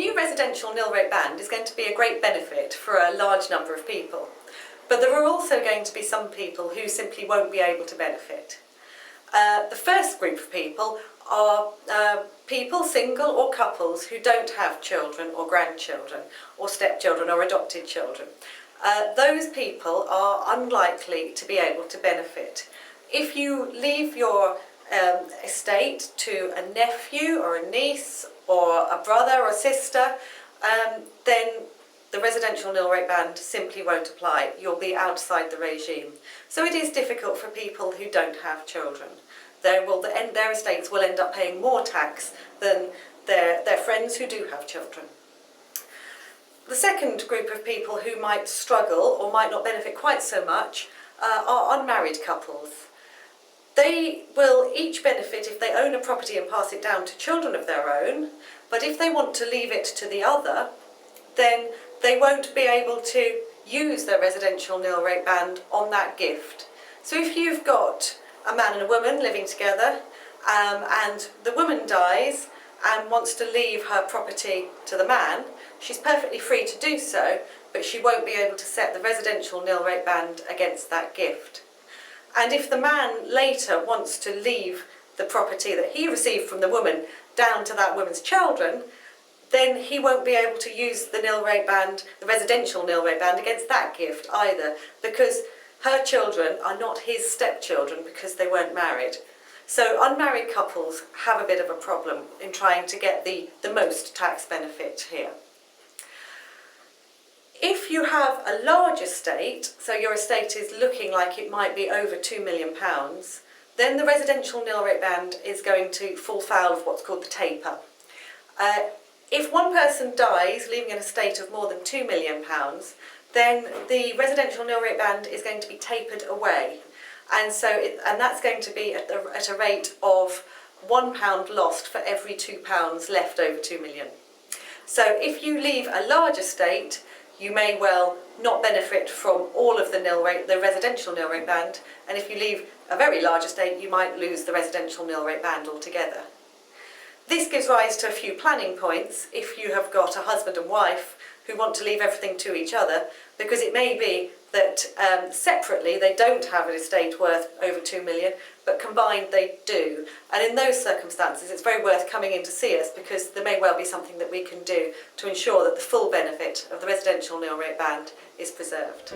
new residential nil rate band is going to be a great benefit for a large number of people, but there are also going to be some people who simply won't be able to benefit. The first group of people are people, single or couples, who don't have children or grandchildren or stepchildren or adopted children. Those people are unlikely to be able to benefit. If you leave your estate to a nephew or a niece or a brother or sister, then the residential nil rate band simply won't apply. You'll be outside the regime. So it is difficult for people who don't have children. Their estates will end up paying more tax than their friends who do have children. The second group of people who might struggle or might not benefit quite so much are unmarried couples. They will each benefit if they own a property and pass it down to children of their own, but if they want to leave it to the other, then they won't be able to use their residential nil rate band on that gift. So if you've got a man and a woman living together, and the woman dies and wants to leave her property to the man, she's perfectly free to do so, but she won't be able to set the residential nil rate band against that gift. And if the man later wants to leave the property that he received from the woman down to that woman's children, then he won't be able to use the nil rate band, the residential nil rate band, against that gift either, because her children are not his stepchildren because they weren't married. So unmarried couples have a bit of a problem in trying to get the most tax benefit here. If you have a large estate, so your estate is looking like it might be over £2 million, then the residential nil rate band is going to fall foul of what's called the taper. If one person dies leaving an estate of more than £2 million, then the residential nil rate band is going to be tapered away, and that's going to be at a rate of £1 lost for every £2 left over 2 million. So if you leave a large estate, you may well not benefit from all of the residential nil rate band, and if you leave a very large estate, you might lose the residential nil rate band altogether. This gives rise to a few planning points if you have got a husband and wife who want to leave everything to each other, because it may be that separately they don't have an estate worth over 2 million, but combined they do. And in those circumstances it's very worth coming in to see us, because there may well be something that we can do to ensure that the full benefit of the residential nil rate band is preserved.